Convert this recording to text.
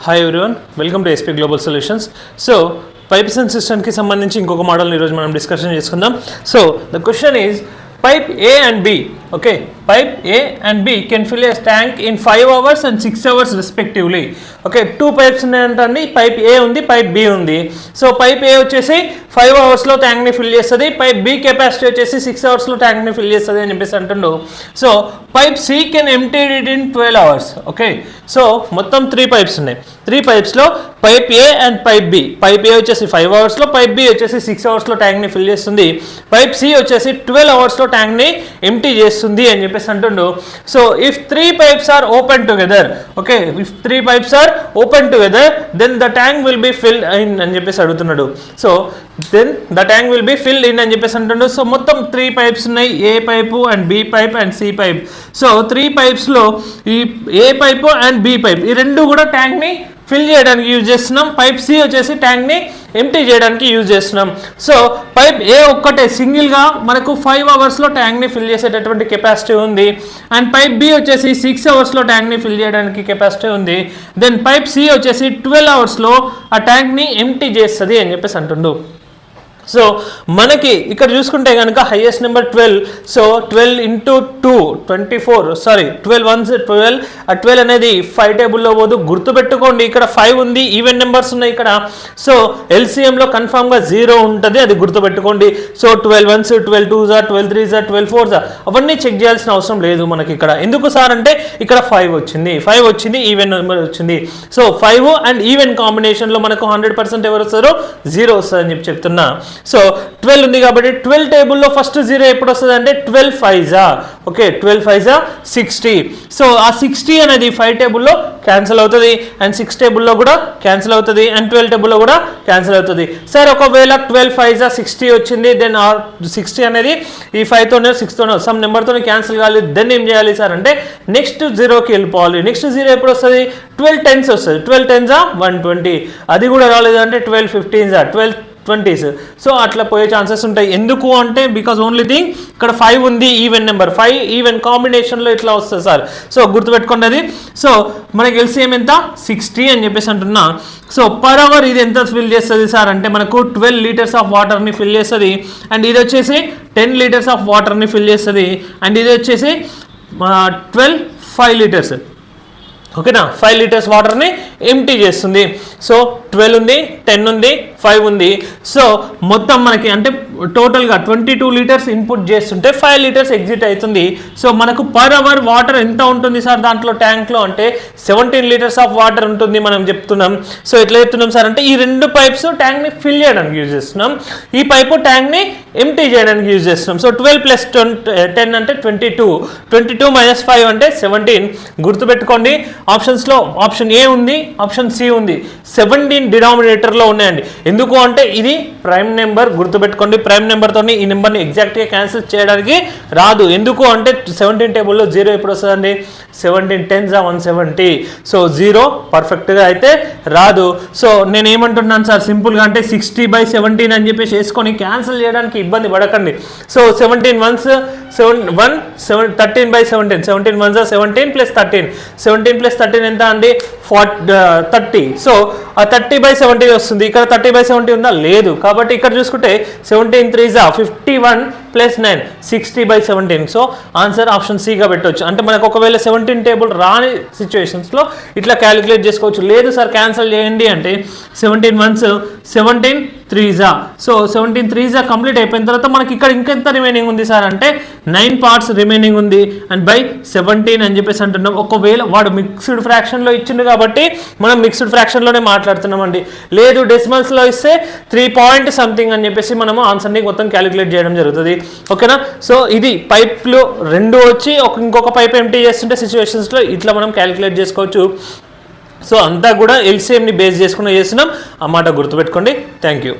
Hi everyone, welcome to SP global solutions. So pipes and సిస్టమ్కి సంబంధించి ఇంకొక మోడల్ని ఈరోజు మనం డిస్కషన్ చేసుకుందాం. So the question is pipe A and B. Okay, pipe A and B can fill a tank in 5 hours and 6 hours respectively. Okay, two pipes ఉన్నాయంటండి. Pipe A ఉంది, pipe B ఉంది. సో పైప్ A వచ్చేసి 5 అవర్స్లో ట్యాంక్ని fill చేస్తుంది, pipe B capacity వచ్చేసి 6 అవర్స్లో ట్యాంక్ని ఫిల్ చేస్తుంది అని చెప్పేసి అంటుండు. So pipe C can emptied it in 12 hours. Okay, so మొత్తం 3 పైప్స్ ఉన్నాయి. 3 పైప్స్లో pipe A and pipe B. Pipe A వచ్చేసి 5 అవర్స్లో, పైప్ B వచ్చేసి 6 అవర్స్లో ట్యాంక్ని ఫిల్ చేస్తుంది, పైప్ C వచ్చేసి 12 అవర్స్లో ట్యాంక్ని ఎంప్టీ చేస్తుంది అని చెప్పేసి అంటుండు. So if 3 pipes are open together, okay, if 3 pipes are open together then the tank will be filled in అని చెప్పేసి అడుగుతున్నాడు. So then the tank will be filled in అని చెప్పేసి అంటుండు. సో మొత్తం 3 పైప్స్ ఉన్నాయి, A pipe and B pipe and C pipe. So 3 పైప్స్లో ఈ A pipe and B pipe ఈ రెండు కూడా ట్యాంక్ని ఫిల్ చేయడానికి యూజ్ చేస్తున్నాం. పైప్ సి వచ్చేసి ట్యాంక్ని ఎంప్టీ చేయడానికి యూజ్ చేస్తున్నాం. సో పైప్ ఏ ఒక్కటే సింగిల్గా మనకు 5 అవర్స్లో ట్యాంక్ని ఫిల్ చేసేటటువంటి కెపాసిటీ ఉంది, అండ్ పైప్ బి వచ్చేసి 6 అవర్స్లో ట్యాంక్ని ఫిల్ చేయడానికి కెపాసిటీ ఉంది. దెన్ పైప్ సి వచ్చేసి 12 అవర్స్లో ఆ ట్యాంక్ని ఎంప్టీ చేస్తుంది అని చెప్పేసి అంటుండు. సో మనకి ఇక్కడ చూసుకుంటే కనుక highest number 12. So 12 into 2 24, sorry 12 1s 12. ఆ 12 అనేది 5 టేబుల్లో పోదు, గుర్తుపెట్టుకోండి. ఇక్కడ 5 ఉంది, ఈవెన్ నెంబర్స్ ఉన్నాయి ఇక్కడ. సో ఎల్సిఎంలో కన్ఫామ్గా 0 ఉంటుంది, అది గుర్తుపెట్టుకోండి. So 12 1s 12 2s 12 3s 12 4s అవన్నీ చెక్ చేయాల్సిన అవసరం లేదు మనకి ఇక్కడ. ఎందుకు సార్ అంటే ఇక్కడ 5 వచ్చింది, ఈవెన్ నెంబర్ వచ్చింది. సో 5 అండ్ ఈవెన్ కాంబినేషన్లో మనకు 100% ఎవరు వస్తారో 0 వస్తుందని చెప్తున్నా. సో 12 ఉంది కాబట్టి 12 టేబుల్లో ఫస్ట్ 0 ఎప్పుడు వస్తుంది అంటే 12 5s. Okay, 12 5s 60. సో ఆ 60 అనేది 5 టేబుల్లో క్యాన్సిల్ అవుతుంది, అండ్ 6 టేబుల్లో కూడా క్యాన్సిల్ అవుతుంది, అండ్ 12 టేబుల్లో కూడా క్యాన్సిల్ అవుతుంది. సార్ ఒకవేళ 12 5s 60 వచ్చింది, దెన్ 60 అనేది ఈ 5తోనే 6తోనే సమ్ నెంబర్తోనే క్యాన్సిల్ కావాలి. దెన్ ఏం చేయాలి సార్ అంటే నెక్స్ట్ 0కి వెళ్ళిపోవాలి. నెక్స్ట్ 0 ఎప్పుడు వస్తుంది? 12 10s వస్తుంది. 12 10s 120. అది కూడా రాలేదు అంటే 12 15s 12 20s. సో అట్లా పోయే ఛాన్సెస్ ఉంటాయి. ఎందుకు అంటే బికాజ్ ఓన్లీ థింగ్ ఇక్కడ 5 ఉంది, ఈవెన్ నెంబర్ 5 ఈవెన్ కాంబినేషన్లో ఇట్లా వస్తుంది సార్. సో గుర్తుపెట్టుకోండి అది. సో మనకి ఎల్సిఎం ఎంత 60 అని చెప్పేసి అంటున్నా. సో పర్ అవర్ ఇది ఎంత ఫిల్ చేస్తుంది సార్ అంటే మనకు 12 లీటర్స్ ఆఫ్ వాటర్ని ఫిల్ చేస్తుంది, అండ్ ఇది వచ్చేసి 10 లీటర్స్ ఆఫ్ వాటర్ని ఫిల్ చేస్తుంది, అండ్ ఇది వచ్చేసి 5 లీటర్స్. ఓకేనా, 5 లీటర్స్ వాటర్ని ఎంప్టీ చేస్తుంది. సో 12 ఉంది, 10 ఉంది, 5 ఉంది. సో మొత్తం మనకి అంటే టోటల్గా 22 లీటర్స్ ఇన్పుట్ చేస్తుంటే 5 లీటర్స్ ఎగ్జిట్ అవుతుంది. సో మనకు పర్ అవర్ వాటర్ ఎంత ఉంటుంది సార్ దాంట్లో ట్యాంక్లో అంటే 17 లీటర్స్ ఆఫ్ వాటర్ ఉంటుంది మనం చెప్తున్నాం. సో ఎట్లా చెప్తున్నాం సార్ అంటే ఈ 2 పైప్స్ ట్యాంక్ని ఫిల్ చేయడానికి యూజ్ చేస్తున్నాం, ఈ పైపు ట్యాంక్ని ఎంప్టీ చేయడానికి యూజ్ చేస్తున్నాం. సో 12 + 10 అంటే 22, 22 - 5 అంటే 17. గుర్తుపెట్టుకోండి, ఆప్షన్స్లో ఆప్షన్ ఏ ఉంది, ఆప్షన్ సి ఉంది. 17 డినామినేటర్లో ఉన్నాయండి. ఎందుకు అంటే ఇది ప్రైమ్ నెంబర్, గుర్తుపెట్టుకోండి. ప్రైమ్ నెంబర్తో ఈ నెంబర్ని ఎగ్జాక్ట్గా క్యాన్సిల్ చేయడానికి రాదు. ఎందుకు అంటే 17 టేబుల్లో 0 ఎప్పుడు వస్తుందండి? 17 10s 170. సో 0 పర్ఫెక్ట్గా అయితే రాదు. సో నేను ఏమంటున్నాను సార్ సింపుల్గా అంటే 60/17 అని చెప్పేసి వేసుకొని క్యాన్సిల్ చేయడానికి ఇబ్బంది పడకండి. సో 17 1s 13/17, 17 1s 17 + 13, 17 + 13 ఎంత అండి? 30. సో ఆ 30/17 వస్తుంది. ఇక్కడ 30/70 ఉందా? లేదు. కాబట్టి ఇక్కడ చూసుకుంటే 17 3s 51 + 9 60/17. సో ఆన్సర్ ఆప్షన్ సిగా పెట్టవచ్చు. అంటే మనకు ఒకవేళ 17 టేబుల్ రాని సిచ్యువేషన్స్లో ఇట్లా క్యాలిక్యులేట్ చేసుకోవచ్చు. లేదు సార్ క్యాన్సిల్ చేయండి అంటే 17 1s 17 3s. So 17 3s complete అయిపోయిన తర్వాత మనకి ఇక్కడ ఇంకెంత రిమైనింగ్ ఉంది సార్ అంటే 9 పార్ట్స్ రిమైనింగ్ ఉంది, అండ్ బై 17 అని చెప్పేసి అంటున్నాం. ఒకవేళ వాడు మిక్స్డ్ ఫ్రాక్షన్లో ఇచ్చిండు కాబట్టి మనం మిక్స్డ్ ఫ్రాక్షన్లోనే మాట్లాడుతున్నామండి. లేదు డెసిమల్స్లో ఇస్తే 3 పాయింట్ సంథింగ్ అని చెప్పేసి మనము ఆన్సర్ని మొత్తం క్యాలిక్యులేట్ చేయడం జరుగుతుంది. ఓకేనా. సో ఇది పైప్లు 2 వచ్చి ఇంకొక పైప్ ఎంప్టీ చేస్తుంటే సిచ్యువేషన్స్లో ఇట్లా మనం క్యాలిక్యులేట్ చేసుకోవచ్చు. సో అంతా కూడా ఎల్సిఎంని బేస్ చేసుకుని చేస్తున్నాం, ఆ మాట గుర్తుపెట్టుకోండి. Thank you.